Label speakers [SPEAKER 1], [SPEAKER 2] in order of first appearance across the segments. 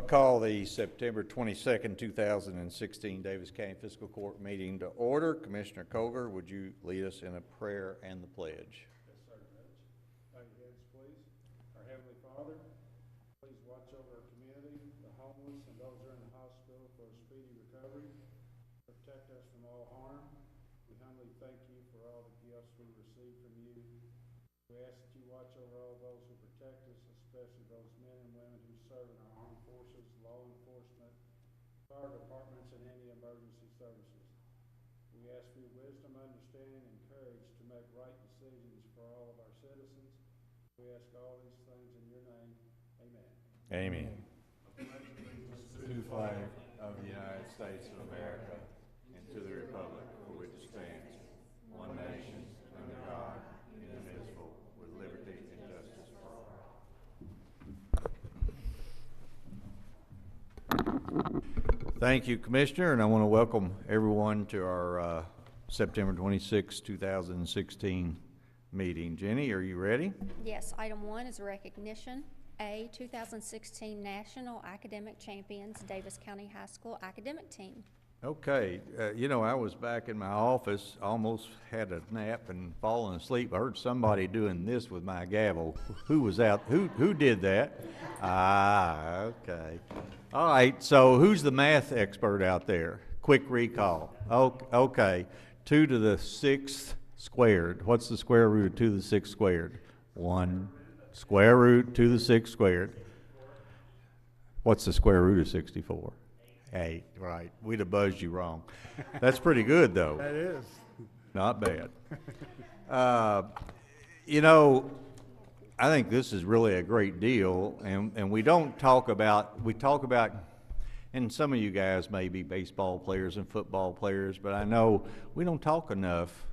[SPEAKER 1] I call the September 22nd, 2016 Daviess County Fiscal Court meeting to order. Commissioner Coger, would you lead us in a prayer and the pledge?
[SPEAKER 2] Yes, sir, Judge. Bow your heads, please. Our Heavenly Father, please watch over our community, the homeless, and those who are in the hospital for a speedy recovery. Protect us from all harm. We humbly thank you for all the gifts we receive from you. We ask that you watch over all those who protect us, especially those men and women who serve in our armed forces, law enforcement, fire departments, and any emergency services. We ask for your wisdom, understanding, and courage to make right decisions for all of our citizens. We ask all these things in your name. Amen.
[SPEAKER 1] Amen. To the flag of the United States of America and to the republic for which it stands, one nation, under God, indivisible, with liberty and justice for all. Thank you, Commissioner, and I want to welcome everyone to our September 26, 2016 meeting. Jenny, are you ready?
[SPEAKER 3] Yes, item 1 is recognition. A, 2016 National Academic Champions, Daviess County High School Academic Team.
[SPEAKER 1] Okay, you know, I was back in my office, almost had a nap and fallen asleep. I heard somebody doing this with my gavel. Who was out? Who did that? Ah, okay. All right, so who's the math expert out there? Quick recall. Okay, 2 to the 6th squared. What's the square root of 2 to the 6th squared? 1. Square root 2 to the 6th squared. What's the square root of 64? 8, right. We'd have buzzed you wrong. That's pretty good, though.
[SPEAKER 2] That is.
[SPEAKER 1] Not bad. You know, I think this is really a great deal, and we don't talk about, and some of you guys may be baseball players and football players, but I know we don't talk enough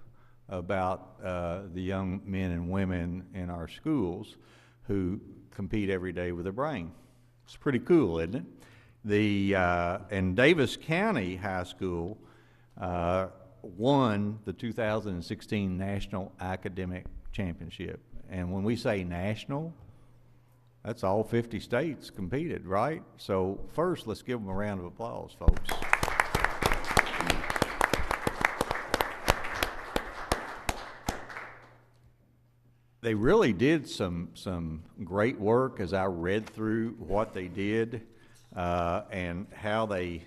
[SPEAKER 1] about the young men and women in our schools who compete every day with their brain. It's pretty cool, isn't it? And Daviess County High School won the 2016 National Academic Championship. And when we say national, that's all 50 states competed, right? So first, let's give them a round of applause, folks. They really did some great work as I read through what they did and how they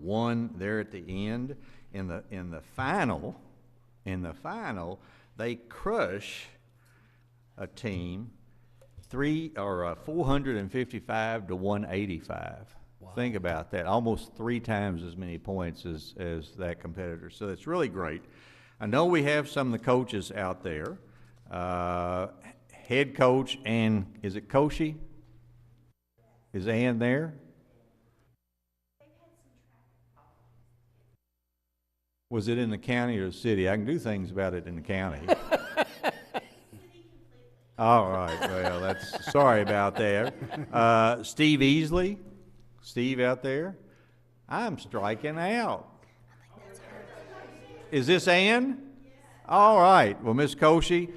[SPEAKER 1] won there at the end. In the final, they crush a team 455 to 185. Wow. Think about that, almost 3 times as many points as that competitor. So it's really great. I know we have some of the coaches out there. Head coach, and is it Koshi? Is Ann there? Was it in the county or the city? I can do things about it in the county. All right, well, that's, sorry about that. Steve Easley? Steve out there? I'm striking out. Is this Ann? All right, well, Miss Koshi,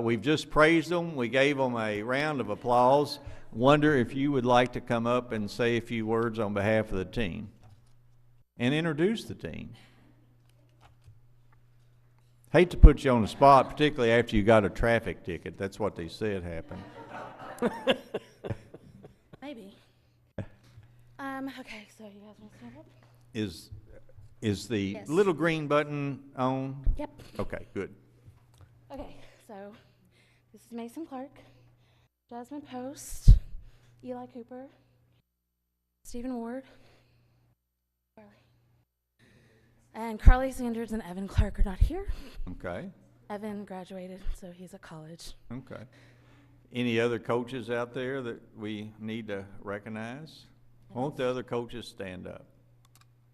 [SPEAKER 1] we've just praised them. We gave them a round of applause. Wonder if you would like to come up and say a few words on behalf of the team and introduce the team. Hate to put you on the spot, particularly after you got a traffic ticket. That's what they said happened.
[SPEAKER 4] Maybe. Okay, so you guys want to stand up?
[SPEAKER 1] Is the
[SPEAKER 3] Yes.
[SPEAKER 1] little green button on?
[SPEAKER 4] Yep.
[SPEAKER 1] Okay, good.
[SPEAKER 4] Okay, so this is Mason Clark, Jasmine Post, Eli Cooper, Stephen Ward, and Carly Sanders and Evan Clark are not here.
[SPEAKER 1] Okay.
[SPEAKER 4] Evan graduated, so he's at college.
[SPEAKER 1] Okay. Any other coaches out there that we need to recognize? Won't the other coaches stand up?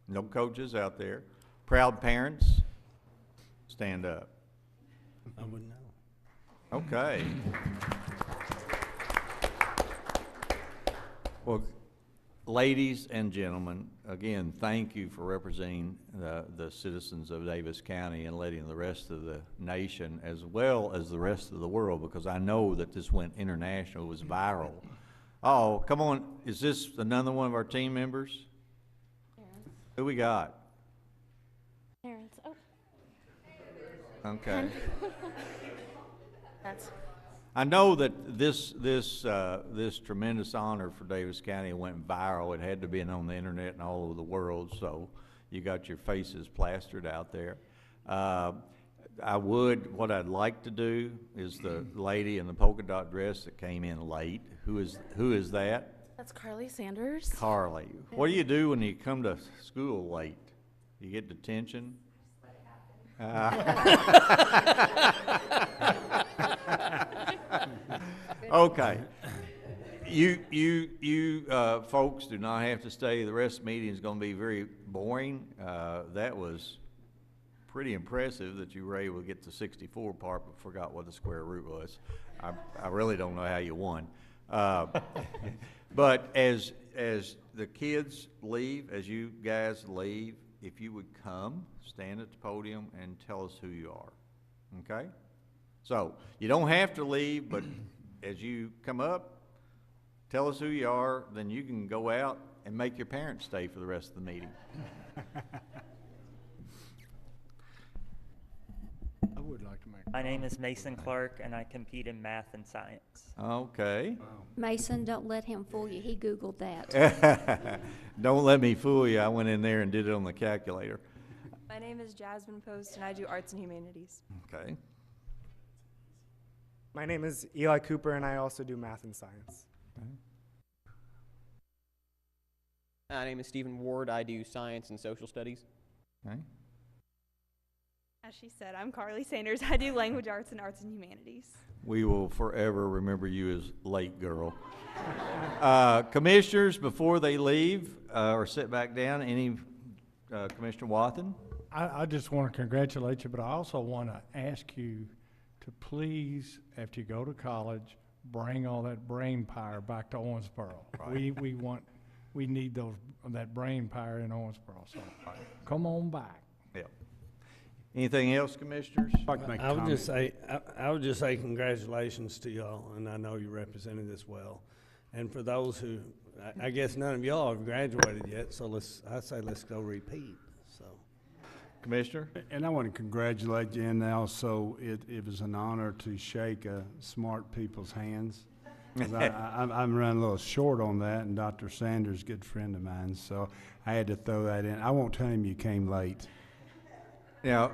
[SPEAKER 1] No coaches out there. Proud parents, stand up.
[SPEAKER 5] I wouldn't know.
[SPEAKER 1] Okay. Well, ladies and gentlemen, again, thank you for representing the citizens of Daviess County and letting the rest of the nation as well as the rest of the world, because I know that this went international, it was viral, Oh, come on, is this another one of our team members? Who we got?
[SPEAKER 4] Parents. Oh,
[SPEAKER 1] Okay.
[SPEAKER 4] that's
[SPEAKER 1] I know that this tremendous honor for Davis County went viral. It had to be on the internet and all over the world, so you got your faces plastered out there. What I'd like to do is the lady in the polka dot dress that came in late. Who is that?
[SPEAKER 4] that's Carly Sanders.
[SPEAKER 1] Carly. What do you do when you come to school late? You get detention? Okay. You folks do not have to stay. The rest of the meeting is going to be very boring. That was pretty impressive that you were able to get the 64 part but forgot what the square root was. I really don't know how you won. But as the kids leave, as you guys leave, if you would come, stand at the podium and tell us who you are, okay? So, you don't have to leave, but as you come up, tell us who you are, then you can go out and make your parents stay for the rest of the meeting.
[SPEAKER 2] I would like to make.
[SPEAKER 5] My name is Mason Clark, and I compete in math and science.
[SPEAKER 1] Okay.
[SPEAKER 3] Mason, don't let him fool you. He Googled that.
[SPEAKER 1] Don't let me fool you. I went in there and did it on the calculator.
[SPEAKER 6] My name is Jasmine Post, and I do arts and humanities.
[SPEAKER 1] Okay.
[SPEAKER 7] My name is Eli Cooper, and I also do math and science.
[SPEAKER 8] My name is Stephen Ward. I do science and social studies.
[SPEAKER 1] Okay.
[SPEAKER 6] As she said, I'm Carly Sanders. I do language arts and humanities.
[SPEAKER 1] We will forever remember you as late girl. Commissioners, before they leave or sit back down, any Commissioner Wathen?
[SPEAKER 2] I just want to congratulate you, but I also want to ask you to please, after you go to college, bring all that brain power back to Owensboro.
[SPEAKER 1] Right.
[SPEAKER 2] We need that brain power in Owensboro, so come on back.
[SPEAKER 1] Yeah. Anything else, Commissioners?
[SPEAKER 9] I would just say congratulations to y'all, and I know you represented this well. And for those who, I guess none of y'all have graduated yet, so let's go repeat, so.
[SPEAKER 1] Commissioner?
[SPEAKER 10] And I want to congratulate you, and also it was an honor to shake smart people's hands. 'Cause I'm running a little short on that, and Dr. Sanders, a good friend of mine, so I had to throw that in. I won't tell him you came late.
[SPEAKER 1] Now,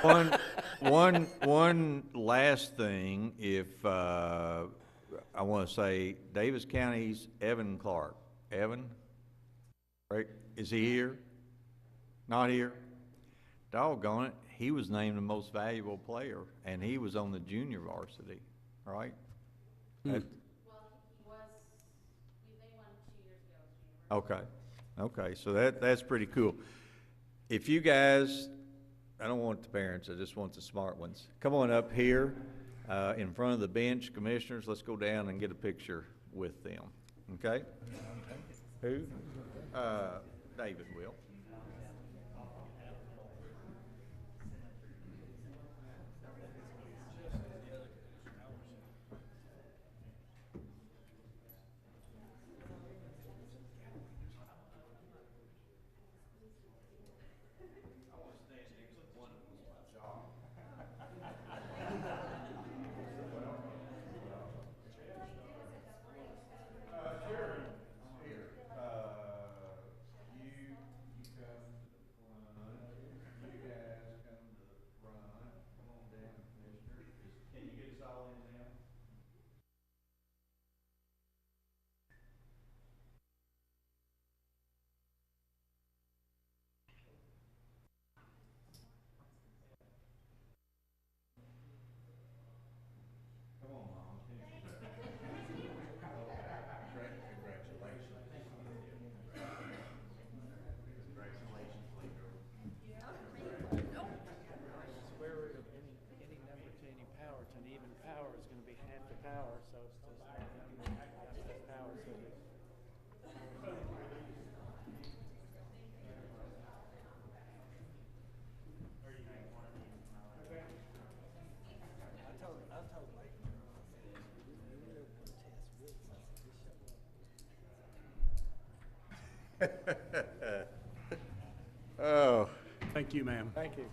[SPEAKER 1] one last thing, if I want to say Davis County's Evan Clark. Evan, right? Is he here? Not here? Doggone it, he was named the most valuable player, and he was on the junior varsity, right?
[SPEAKER 4] Well, he was, they won 2 years ago.
[SPEAKER 1] Okay, so that's pretty cool. If you guys, I don't want the parents, I just want the smart ones. Come on up here in front of the bench, Commissioners. Let's go down and get a picture with them, okay? Who? David will. Oh,
[SPEAKER 10] Thank you, ma'am.
[SPEAKER 7] Thank you.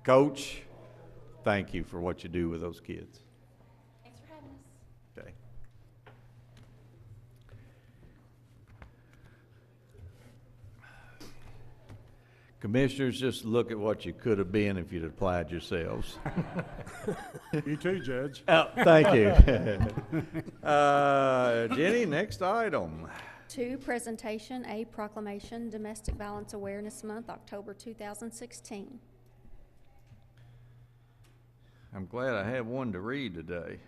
[SPEAKER 1] Coach, thank you for what you do with those kids.
[SPEAKER 4] Thanks for having us.
[SPEAKER 1] Okay. Commissioners, just look at what you could have been if you'd applied yourselves.
[SPEAKER 10] You too, Judge.
[SPEAKER 1] Oh, thank you. Jenny, next item.
[SPEAKER 3] 2, presentation, A proclamation, Domestic Violence Awareness Month, October 2016.
[SPEAKER 1] I'm glad I have one to read today.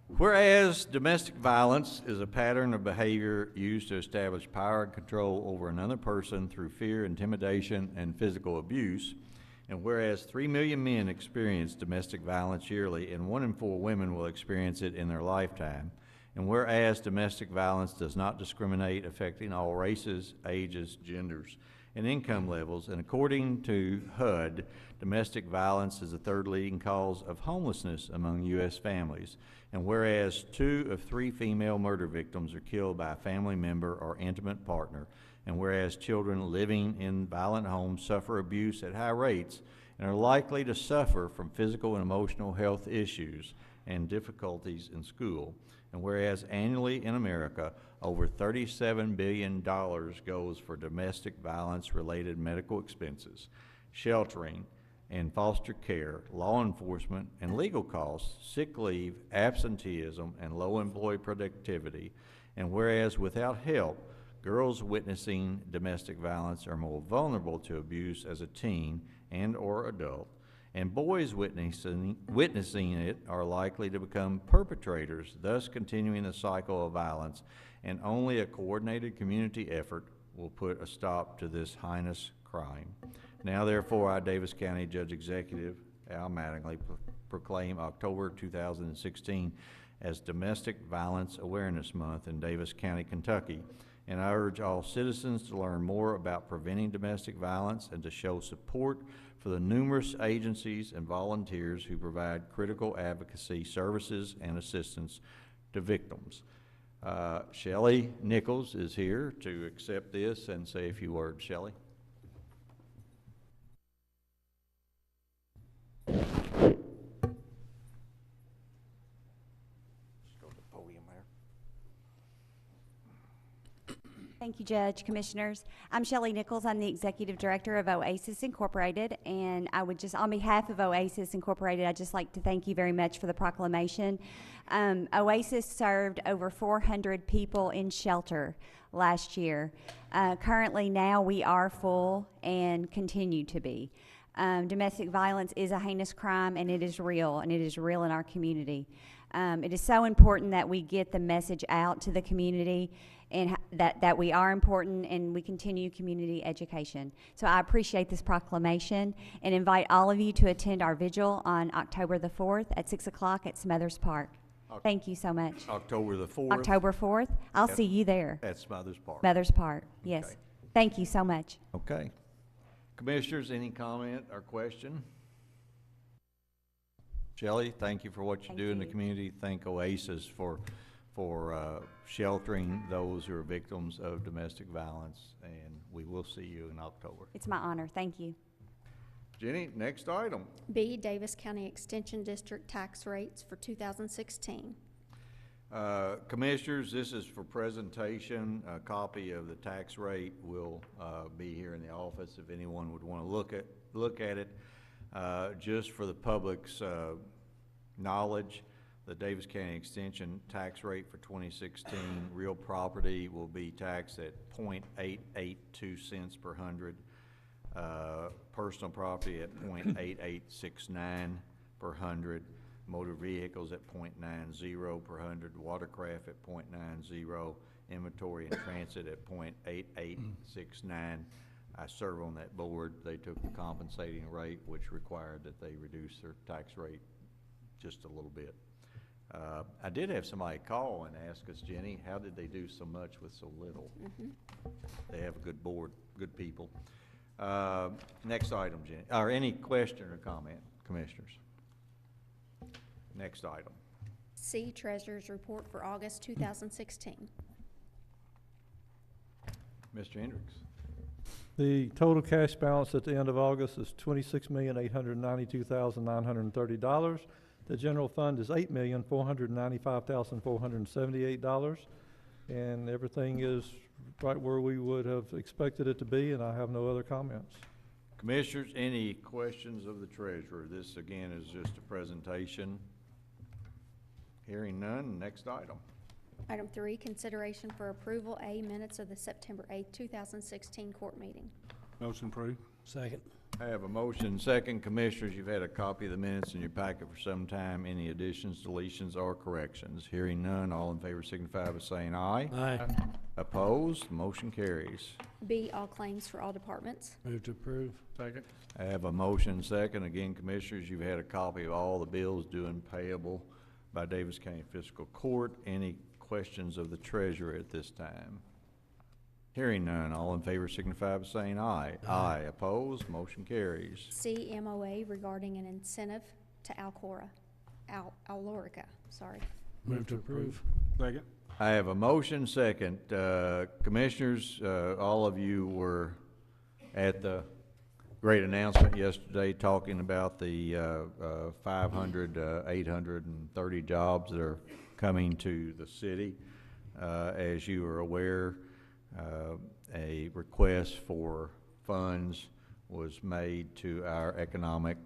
[SPEAKER 1] Whereas domestic violence is a pattern of behavior used to establish power and control over another person through fear, intimidation, and physical abuse, and whereas 3 million men experience domestic violence yearly and 1 in 4 women will experience it in their lifetime, and whereas domestic violence does not discriminate, affecting all races, ages, genders, and income levels, and according to HUD, domestic violence is the 3rd leading cause of homelessness among U.S. families, and whereas 2 of 3 female murder victims are killed by a family member or intimate partner, and whereas children living in violent homes suffer abuse at high rates and are likely to suffer from physical and emotional health issues and difficulties in school, and whereas annually in America, over $37 billion goes for domestic violence-related medical expenses, sheltering, and foster care, law enforcement, and legal costs, sick leave, absenteeism, and low employee productivity, and whereas without help, girls witnessing domestic violence are more vulnerable to abuse as a teen and or adult, and boys witnessing it are likely to become perpetrators, thus continuing the cycle of violence, and only a coordinated community effort will put a stop to this heinous crime. Now therefore, I, Davis County Judge Executive Al Mattingly, proclaim October 2016 as Domestic Violence Awareness Month in Davis County, Kentucky, and I urge all citizens to learn more about preventing domestic violence and to show support for the numerous agencies and volunteers who provide critical advocacy services and assistance to victims. Shelley Nichols is here to accept this and say a few words. Shelley.
[SPEAKER 11] Thank you, Judge, Commissioners. I'm Shelley Nichols. I'm the Executive Director of OASIS Incorporated, and I would just, on behalf of OASIS Incorporated, I'd just like to thank you very much for the proclamation. OASIS served over 400 people in shelter last year. Currently now we are full and continue to be. Domestic violence is a heinous crime, and it is real in our community. It is so important that we get the message out to the community and that we are important and we continue community education. So I appreciate this proclamation and invite all of you to attend our vigil on October the 4th at 6 o'clock at Smothers Park. Thank you so much.
[SPEAKER 1] October the 4th?
[SPEAKER 11] October 4th. I'll see you there.
[SPEAKER 1] At Smothers Park.
[SPEAKER 11] Smothers Park, yes.
[SPEAKER 1] Okay.
[SPEAKER 11] Thank you so much.
[SPEAKER 1] Okay. Commissioners, any comment or question? Shelley, thank you for what you do in the community. Thank OASIS for sheltering those who are victims of domestic violence, and we will see you in October.
[SPEAKER 11] It's my honor. Thank you.
[SPEAKER 1] Jenny, next item.
[SPEAKER 3] B, Davis County Extension District tax rates for 2016.
[SPEAKER 1] Commissioners, this is for presentation. A copy of the tax rate will be here in the office if anyone would want to look at it. Just for the public's knowledge, the Davis County Extension tax rate for 2016, real property will be taxed at 0.882 cents per hundred, personal property at 0.8869 per hundred, motor vehicles at 0.90 per hundred, watercraft at 0.90, inventory and transit at 0.8869. I serve on that board. They took the compensating rate, which required that they reduce their tax rate just a little bit. I did have somebody call and ask us, Jenny, how did they do so much with so little? They have a good board, good people. Next item, Jenny, or any question or comment, Commissioners? Next item.
[SPEAKER 3] C, Treasurer's Report for August 2016.
[SPEAKER 1] Mr. Hendricks.
[SPEAKER 12] The total cash balance at the end of August is $26,892,930. The general fund is $8,495,478. And everything is right where we would have expected it to be, and I have no other comments.
[SPEAKER 1] Commissioners, any questions of the treasurer? This again is just a presentation. Hearing none, next item.
[SPEAKER 3] Item 3, consideration for approval, A, minutes of the September 8, 2016 court meeting.
[SPEAKER 10] Motion approved.
[SPEAKER 9] Second.
[SPEAKER 1] I have a motion second. Commissioners, you've had a copy of the minutes in your packet for some time. Any additions, deletions, or corrections? Hearing none, all in favor signify by saying aye.
[SPEAKER 9] Aye.
[SPEAKER 1] Opposed? Motion carries.
[SPEAKER 3] B, all claims for all departments.
[SPEAKER 9] Move to approve.
[SPEAKER 10] Second.
[SPEAKER 1] I have a motion second. Again, Commissioners, you've had a copy of all the bills due and payable by Daviess County Fiscal Court. Any questions of the treasurer at this time? Hearing none, all in favor signify by saying aye. Aye. Opposed? Motion carries.
[SPEAKER 3] C, MOA regarding an incentive to Alorica, sorry.
[SPEAKER 9] Move to approve.
[SPEAKER 10] Second.
[SPEAKER 1] I have a motion second. Commissioners, all of you were at the great announcement yesterday talking about the 830 jobs that are coming to the city. As you are aware, a request for funds was made to our Economic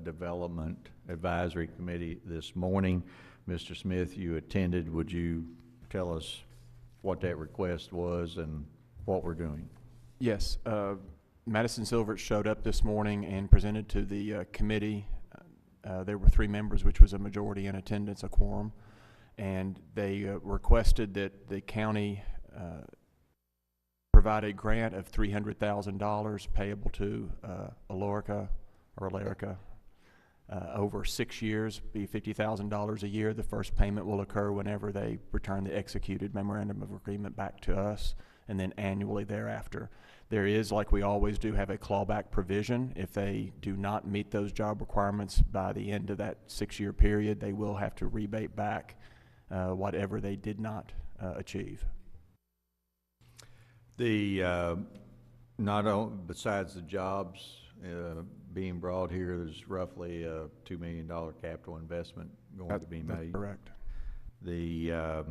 [SPEAKER 1] Development Advisory Committee this morning. Mr. Smith, you attended. Would you tell us what that request was and what we're doing?
[SPEAKER 13] Yes. Madison Silvert showed up this morning and presented to the committee. There were 3 members, which was a majority in attendance, a quorum, and they requested that the county provide a grant of $300,000 payable to Alorica over 6 years, be $50,000 a year. The first payment will occur whenever they return the executed memorandum of agreement back to us, and then annually thereafter. There is, like we always do, have a clawback provision. If they do not meet those job requirements by the end of that 6-year period, they will have to rebate back whatever they did not achieve.
[SPEAKER 1] The not only besides the jobs being brought here, there's roughly a $2 million capital investment going to be made.
[SPEAKER 13] That's correct.
[SPEAKER 1] The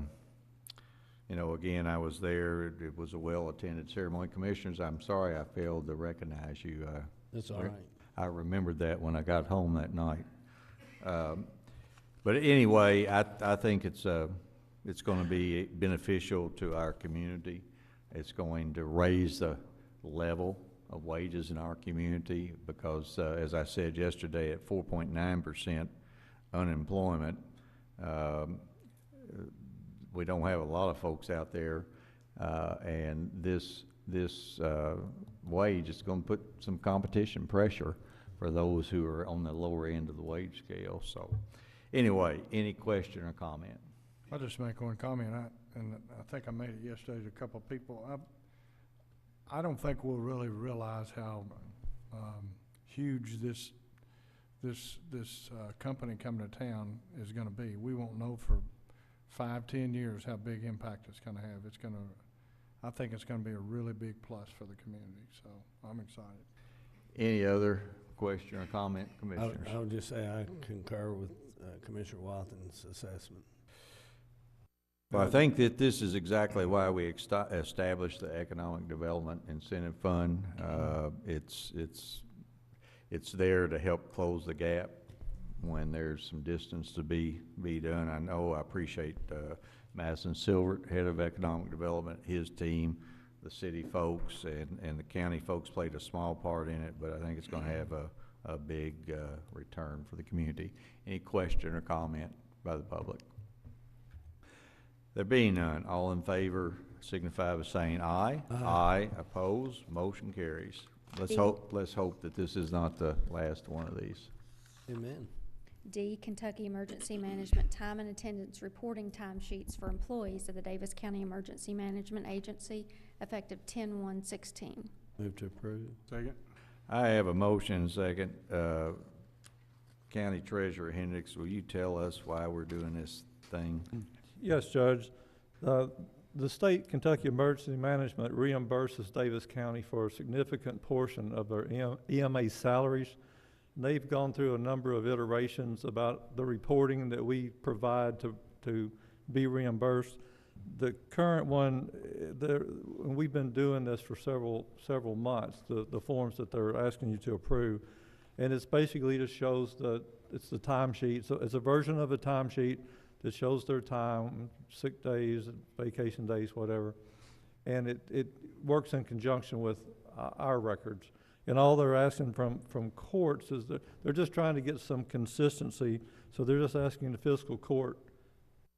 [SPEAKER 1] you know, again, I was there. It was a well-attended ceremony. Commissioners, I'm sorry I failed to recognize you.
[SPEAKER 9] That's all right.
[SPEAKER 1] I remembered that when I got home that night. But anyway, I think it's going to be beneficial to our community. It's going to raise the level of wages in our community because, as I said yesterday, at 4.9% unemployment, we don't have a lot of folks out there, and this wage is going to put some competition pressure for those who are on the lower end of the wage scale. So anyway, any question or comment?
[SPEAKER 2] I'll just make one comment, and I think I made it yesterday to a couple of people. I don't think we'll really realize how huge this company coming to town is going to be. We won't know for 5-10 years how big impact it's going to have. I think it's going to be a really big plus for the community. So I'm excited.
[SPEAKER 1] Any other question or comment, Commissioners?
[SPEAKER 9] I would just say I concur with Commissioner Wathen's assessment.
[SPEAKER 1] Well, I think that this is exactly why we established the Economic Development Incentive Fund. It's there to help close the gap when there's some distance to be done. I appreciate Madison Silvert, head of Economic Development, his team, the city folks, and the county folks played a small part in it, but I think it's going to have a big return for the community. Any question or comment by the public? There being none, all in favor signify by saying aye.
[SPEAKER 9] Aye.
[SPEAKER 1] Aye. Opposed? Motion carries. Let's hope that this is not the last one of these.
[SPEAKER 9] Amen.
[SPEAKER 3] D, Kentucky Emergency Management Time and Attendance Reporting Timesheets for employees of the Daviess County Emergency Management Agency effective 10/1/16.
[SPEAKER 9] Move to approve.
[SPEAKER 10] Second.
[SPEAKER 1] I have a motion and second. County Treasurer Hendricks, will you tell us why we're doing this thing?
[SPEAKER 12] Yes, Judge. The state Kentucky Emergency Management reimburses Daviess County for a significant portion of their EMA salaries. And they've gone through a number of iterations about the reporting that we provide to be reimbursed. The current one, and we've been doing this for several months, the forms that they're asking you to approve. And it's basically just shows it's the timesheet. So it's a version of a timesheet that shows their time, sick days, vacation days, whatever. And it works in conjunction with our records. And all they're asking from courts is that they're just trying to get some consistency. So they're just asking the fiscal court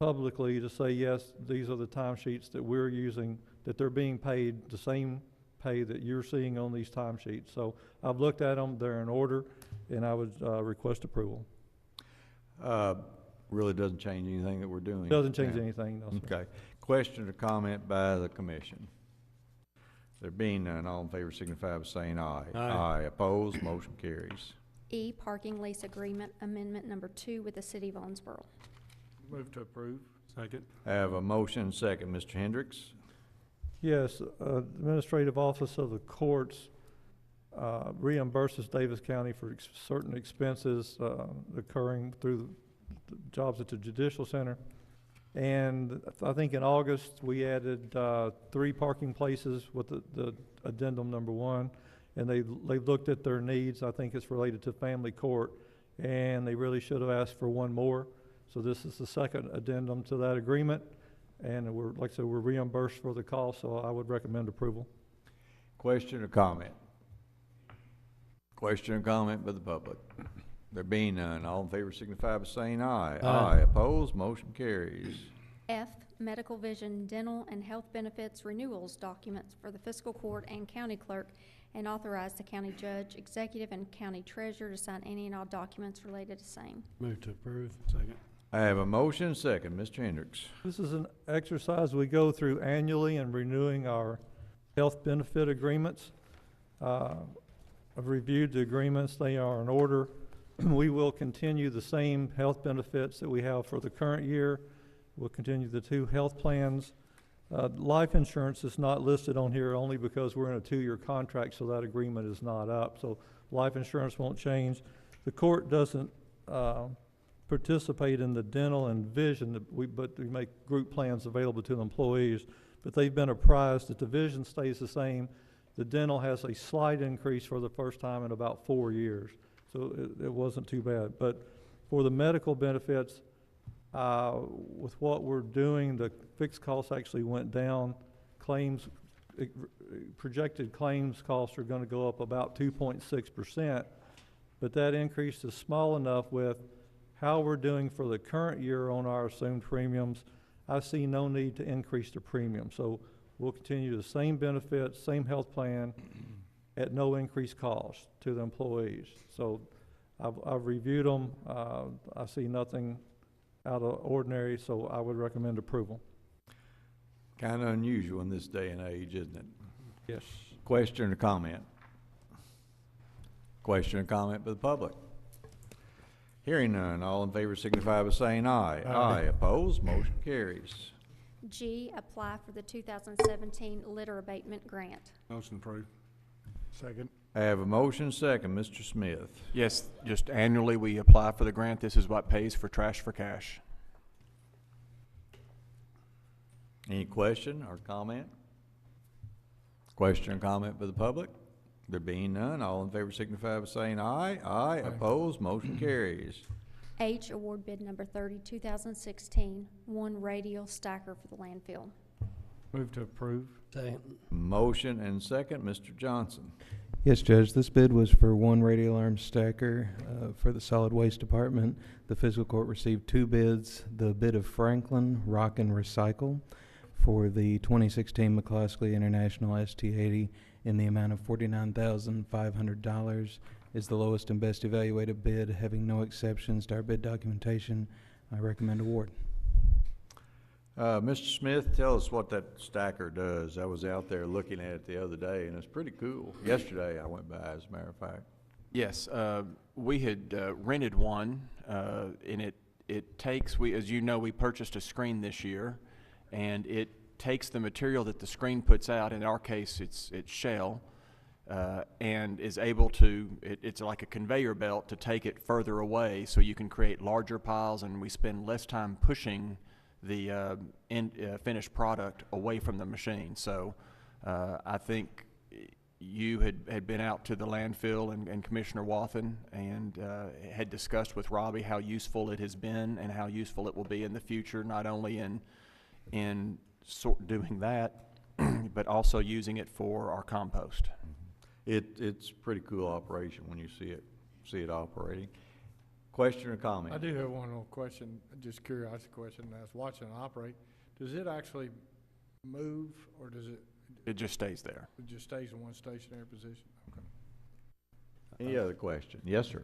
[SPEAKER 12] publicly to say, yes, these are the timesheets that we're using, that they're being paid the same pay that you're seeing on these timesheets. So I've looked at them, they're in order, and I would request approval.
[SPEAKER 1] Really doesn't change anything that we're doing.
[SPEAKER 12] Doesn't change anything, no, sir.
[SPEAKER 1] Okay. Question or comment by the commission? There being none, all in favor signify by saying aye.
[SPEAKER 9] Aye.
[SPEAKER 1] Opposed, motion carries.
[SPEAKER 3] E, parking lease agreement amendment number 2 with the City of Owensboro.
[SPEAKER 2] Move to approve.
[SPEAKER 10] Second.
[SPEAKER 1] I have a motion and second. Mr. Hendricks?
[SPEAKER 12] Yes, Administrative Office of the Courts reimburses Daviess County for certain expenses occurring through the jobs at the Judicial Center. And I think in August, we added 3 parking places with the addendum number 1. And they looked at their needs. I think it's related to family court. And they really should have asked for 1 more. So this is the second addendum to that agreement. And like I said, we're reimbursed for the cost, so I would recommend approval.
[SPEAKER 1] Question or comment? Question or comment by the public? There being none, all in favor signify by saying aye.
[SPEAKER 9] Aye.
[SPEAKER 1] Opposed, motion carries.
[SPEAKER 3] F, medical, vision, dental, and health benefits renewals documents for the fiscal court and county clerk, and authorize the county judge, executive, and county treasurer to sign any and all documents related to same.
[SPEAKER 10] Move to approve. Second.
[SPEAKER 1] I have a motion and second. Mr. Hendricks?
[SPEAKER 12] This is an exercise we go through annually in renewing our health benefit agreements. I've reviewed the agreements. They are in order. We will continue the same health benefits that we have for the current year. We'll continue the 2 health plans. Life insurance is not listed on here only because we're in a 2-year contract, so that agreement is not up. So life insurance won't change. The court doesn't participate in the dental and vision, but we make group plans available to the employees. But they've been apprised that the vision stays the same. The dental has a slight increase for the first time in about 4 years. So it wasn't too bad. But for the medical benefits, with what we're doing, the fixed costs actually went down. Projected claims costs are going to go up about 2.6%. But that increase is small enough with how we're doing for the current year on our assumed premiums. I see no need to increase the premium. So we'll continue the same benefits, same health plan at no increased cost to the employees. So I've reviewed them. I see nothing out of ordinary, so I would recommend approval.
[SPEAKER 1] Kind of unusual in this day and age, isn't it?
[SPEAKER 12] Yes.
[SPEAKER 1] Question or comment? Question or comment by the public? Hearing none, all in favor signify by saying aye. Aye. Opposed, motion carries.
[SPEAKER 3] G, apply for the 2017 litter abatement grant.
[SPEAKER 10] Motion approved.
[SPEAKER 2] Second.
[SPEAKER 1] I have a motion second. Mr. Smith?
[SPEAKER 13] Yes, just annually we apply for the grant. This is what pays for Trash for Cash.
[SPEAKER 1] Any question or comment? Question or comment by the public? There being none, all in favor signify by saying aye. Aye. Opposed, motion carries.
[SPEAKER 3] H, award bid number 30, 2016, 1 radial stacker for the landfill.
[SPEAKER 2] Move to approve.
[SPEAKER 9] Second.
[SPEAKER 1] Motion and second. Mr. Johnson?
[SPEAKER 14] Yes, Judge. This bid was for 1 radial arm stacker for the solid waste department. The fiscal court received 2 bids. The bid of Franklin Rock and Recycle for the 2016 McCloskey International ST80 in the amount of $49,500 is the lowest and best evaluated bid, having no exceptions to our bid documentation. I recommend award.
[SPEAKER 1] Mr. Smith, tell us what that stacker does. I was out there looking at it the other day, and it's pretty cool. Yesterday I went by, as a matter of fact.
[SPEAKER 13] Yes, we had rented one, and it takes, as you know, we purchased a screen this year, and it takes the material that the screen puts out, in our case it's shell, and is able to, it's like a conveyor belt to take it further away so you can create larger piles, and we spend less time pushing the finished product away from the machine. So I think you had been out to the landfill, and Commissioner Wathen, and had discussed with Robbie how useful it has been and how useful it will be in the future, not only in doing that, but also using it for our compost.
[SPEAKER 1] It's a pretty cool operation when you see it operating. Question or comment?
[SPEAKER 2] I do have one little question, just curiosity question. I was watching it operate. Does it actually move, or does it?
[SPEAKER 13] It just stays there.
[SPEAKER 2] It just stays in one stationary position? Okay.
[SPEAKER 1] Any other question? Yes, sir.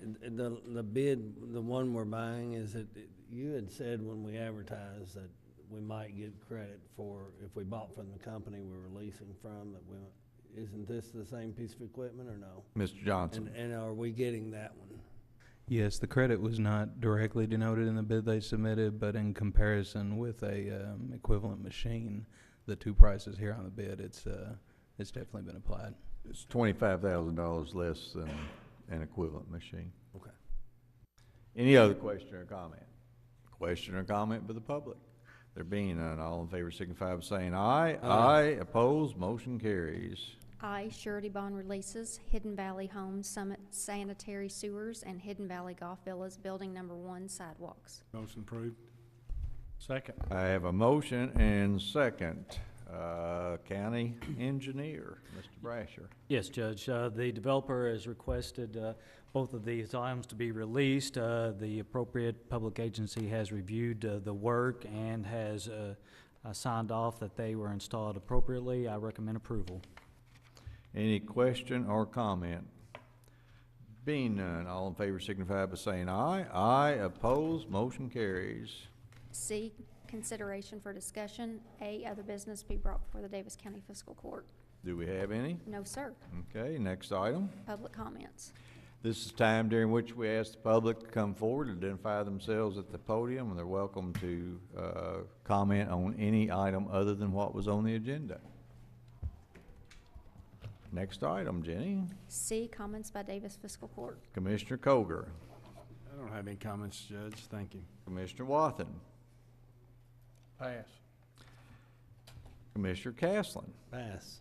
[SPEAKER 15] The bid, the one we're buying, is it, you had said when we advertised that we might get credit for, if we bought from the company we're releasing from, that we, isn't this the same piece of equipment or no?
[SPEAKER 1] Mr. Johnson.
[SPEAKER 15] And are we getting that one?
[SPEAKER 14] Yes, the credit was not directly denoted in the bid they submitted, but in comparison with a equivalent machine, the two prices here on the bid, it's definitely been applied.
[SPEAKER 1] It's $25,000 less than an equivalent machine.
[SPEAKER 15] Okay.
[SPEAKER 1] Any other question or comment? Question or comment by the public? There being none, all in favor signify by saying aye. Aye. Opposed, motion carries.
[SPEAKER 3] I, surety bond releases Hidden Valley Homes Summit Sanitary Sewers and Hidden Valley Golf Villas Building Number 1 sidewalks.
[SPEAKER 2] Motion approved. Second.
[SPEAKER 1] I have a motion and second. County Engineer, Mr. Brasher.
[SPEAKER 16] Yes, Judge. The developer has requested both of these items to be released. The appropriate public agency has reviewed the work and has signed off that they were installed appropriately. I recommend approval.
[SPEAKER 1] Any question or comment? Being none, all in favor signify by saying aye. Aye. Opposed, motion carries.
[SPEAKER 3] C, consideration for discussion. A, other business be brought before the Daviess County Fiscal Court.
[SPEAKER 1] Do we have any?
[SPEAKER 3] No, sir.
[SPEAKER 1] Okay, next item.
[SPEAKER 3] Public comments.
[SPEAKER 1] This is time during which we ask the public to come forward, identify themselves at the podium, and they're welcome to comment on any item other than what was on the agenda. Next item, Jenny.
[SPEAKER 3] C, comments by Daviess Fiscal Court.
[SPEAKER 1] Commissioner Koger.
[SPEAKER 10] I don't have any comments, Judge. Thank you.
[SPEAKER 1] Commissioner Wathen.
[SPEAKER 2] Pass.
[SPEAKER 1] Commissioner Castlin.
[SPEAKER 15] Pass.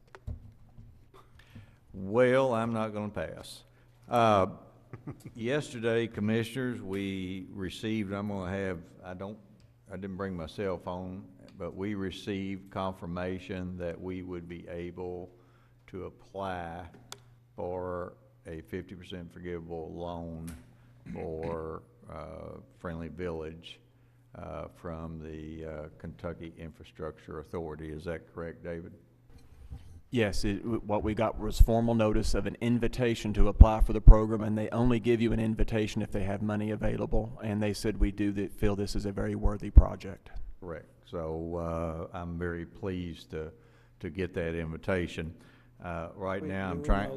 [SPEAKER 1] Well, I'm not going to pass. Yesterday, commissioners, we received, I didn't bring my cell phone, but we received confirmation that we would be able to apply for a 50% forgivable loan for Friendly Village from the Kentucky Infrastructure Authority. Is that correct, David?
[SPEAKER 13] Yes, what we got was formal notice of an invitation to apply for the program, and they only give you an invitation if they have money available, and they said we feel this is a very worthy project.
[SPEAKER 1] Correct. So I'm very pleased to get that invitation. Right now I'm trying,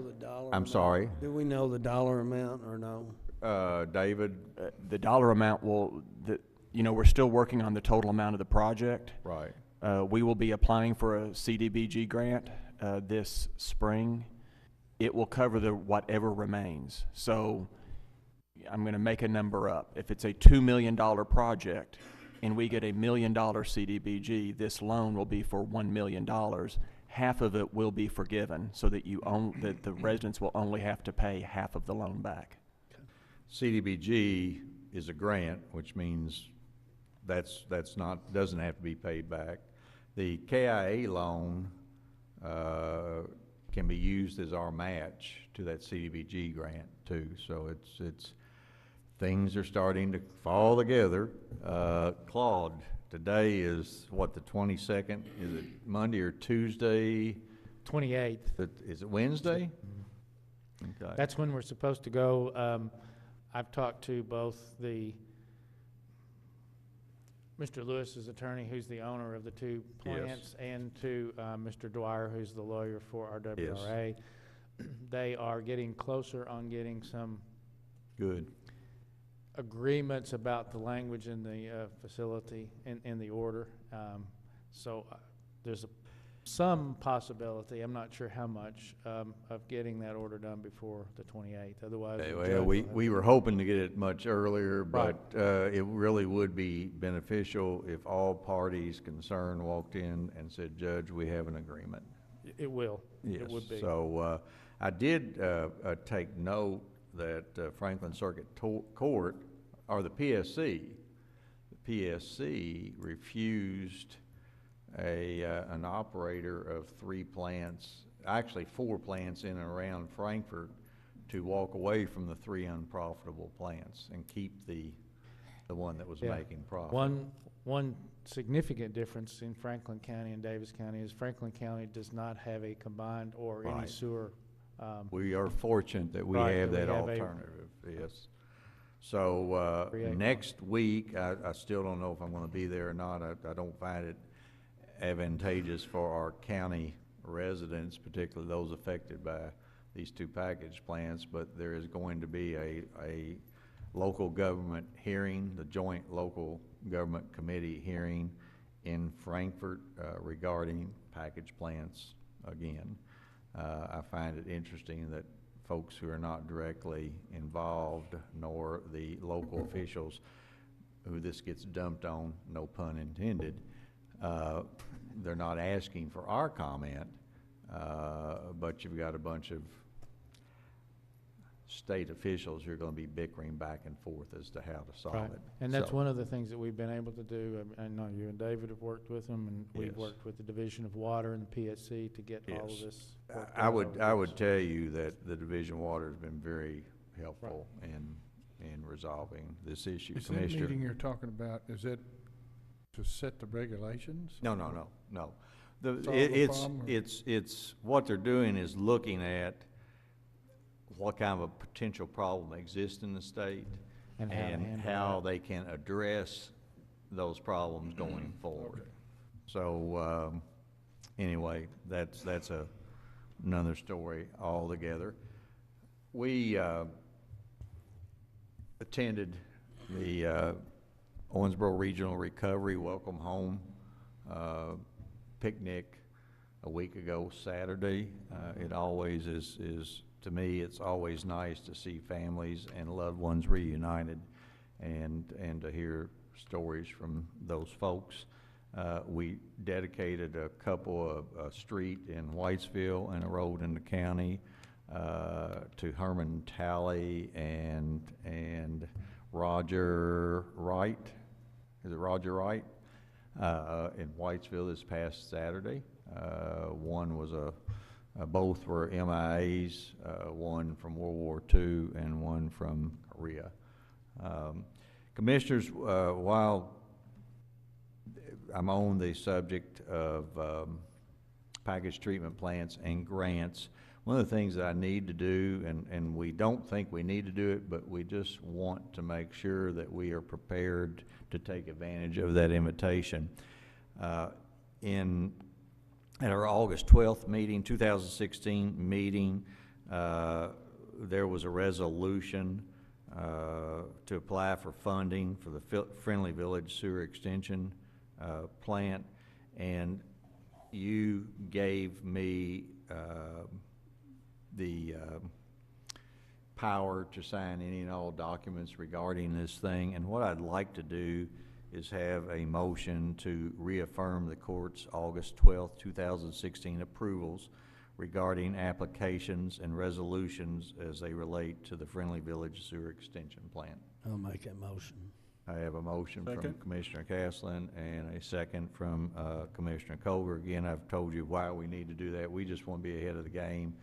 [SPEAKER 1] I'm sorry.
[SPEAKER 15] Do we know the dollar amount or no?
[SPEAKER 1] David?
[SPEAKER 13] The dollar amount we're still working on the total amount of the project.
[SPEAKER 1] Right.
[SPEAKER 13] We will be applying for a CDBG grant this spring. It will cover whatever remains. So I'm going to make a number up. If it's a $2 million project and we get $1 million CDBG, this loan will be for $1 million. Half of it will be forgiven, so that that the residents will only have to pay half of the loan back.
[SPEAKER 1] CDBG is a grant, which means doesn't have to be paid back. The KIA loan can be used as our match to that CDBG grant too. So it's things are starting to fall together. Claude, today is what, the 22nd? Is it Monday or Tuesday?
[SPEAKER 17] 28th.
[SPEAKER 1] Is it Wednesday? Okay.
[SPEAKER 17] That's when we're supposed to go. I've talked to both Mr. Lewis's attorney, who's the owner of the two plants,
[SPEAKER 1] Yes.
[SPEAKER 17] and to Mr. Dwyer, who's the lawyer for our WRA. they are getting closer on getting some
[SPEAKER 1] Good.
[SPEAKER 17] agreements about the language in the facility, in the order. So there's some possibility, I'm not sure how much, of getting that order done before the 28th. Otherwise,
[SPEAKER 1] Okay,
[SPEAKER 17] the
[SPEAKER 1] well,
[SPEAKER 17] judge
[SPEAKER 1] we,
[SPEAKER 17] will have
[SPEAKER 1] we
[SPEAKER 17] to-
[SPEAKER 1] were hoping to get it much earlier,
[SPEAKER 17] Right.
[SPEAKER 1] but it really would be beneficial if all parties concerned walked in and said, Judge, we have an agreement.
[SPEAKER 17] It will.
[SPEAKER 1] Yes.
[SPEAKER 17] It would be.
[SPEAKER 1] So I did take note that Franklin Circuit Court, or the PSC refused an operator of 3 plants, actually 4 plants in and around Frankfurt, to walk away from the 3 unprofitable plants and keep the one that was
[SPEAKER 17] Yeah.
[SPEAKER 1] making profit.
[SPEAKER 17] One significant difference in Franklin County and Davis County is Franklin County does not have a combined or any
[SPEAKER 1] Right.
[SPEAKER 17] sewer.
[SPEAKER 1] We are fortunate that we
[SPEAKER 17] Right,
[SPEAKER 1] have
[SPEAKER 17] that
[SPEAKER 1] that
[SPEAKER 17] we have a-
[SPEAKER 1] alternative, yes. So,
[SPEAKER 17] Create one.
[SPEAKER 1] next week, I still don't know if I'm gonna be there or not. I don't find it advantageous for our county residents, particularly those affected by these 2 package plants, but there is going to be a local government hearing, the joint local government committee hearing in Frankfurt regarding package plants again. I find it interesting that folks who are not directly involved, nor the local officials who this gets dumped on, no pun intended, they're not asking for our comment, but you've got a bunch of state officials who are going to be bickering back and forth as to how to solve
[SPEAKER 17] Right.
[SPEAKER 1] it.
[SPEAKER 17] And that's
[SPEAKER 1] So-
[SPEAKER 17] one of the things that we've been able to do. I know you and David have worked with them, and we've
[SPEAKER 1] Yes.
[SPEAKER 17] worked with the Division of Water and the PSC to get all of
[SPEAKER 1] Yes.
[SPEAKER 17] this worked
[SPEAKER 1] I
[SPEAKER 17] out
[SPEAKER 1] would,
[SPEAKER 17] over
[SPEAKER 1] I
[SPEAKER 17] the
[SPEAKER 1] would
[SPEAKER 17] years.
[SPEAKER 1] tell you that the Division of Water has been very helpful in resolving this issue.
[SPEAKER 2] Is that
[SPEAKER 1] Commissioner?
[SPEAKER 2] meeting you're talking about, is it to set the regulations?
[SPEAKER 1] No.
[SPEAKER 2] Solve
[SPEAKER 1] The,
[SPEAKER 2] the
[SPEAKER 1] it's,
[SPEAKER 2] problem, or-
[SPEAKER 1] it's, what they're doing is looking at what kind of a potential problem exists in the state
[SPEAKER 17] And how to handle
[SPEAKER 1] how
[SPEAKER 17] that.
[SPEAKER 1] they can address those problems going forward. So, anyway, that's another story altogether. We, attended the, Owensboro Regional Recovery Welcome Home, picnic a week ago Saturday. It always is, to me, it's always nice to see families and loved ones reunited and to hear stories from those folks. We dedicated a couple of, a street in Whitesville and a road in the county, to Herman Talley and Roger Wright. Is it Roger Wright? In Whitesville this past Saturday. One was both were MIAs, one from World War II and one from Korea. Commissioners, while I'm on the subject of package treatment plants and grants, one of the things that I need to do, and we don't think we need to do it, but we just want to make sure that we are prepared to take advantage of that invitation. At our August 12th meeting, 2016 meeting, there was a resolution to apply for funding for the Friendly Village Sewer Extension plant, and you gave me the power to sign any and all documents regarding this thing. And what I'd like to do is have a motion to reaffirm the court's August 12th, 2016 approvals regarding applications and resolutions as they relate to the Friendly Village Sewer Extension Plan.
[SPEAKER 15] I'll make that motion.
[SPEAKER 1] I have a motion from
[SPEAKER 2] Second.
[SPEAKER 1] Commissioner Caslen and a second from Commissioner Colver. Again, I've told you why we need to do that. We just want to be ahead of the game.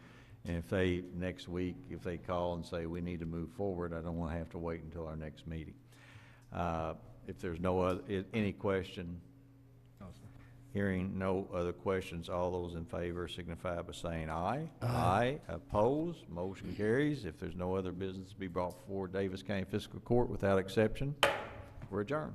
[SPEAKER 1] And if they, next week, if they call and say we need to move forward, I don't want to have to wait until our next meeting. If there's no other, any question? Hearing no other questions, all those in favor signify by saying aye. Aye. Opposed, motion carries. If there's no other business to be brought before Davis County Fiscal Court without exception, we're adjourned.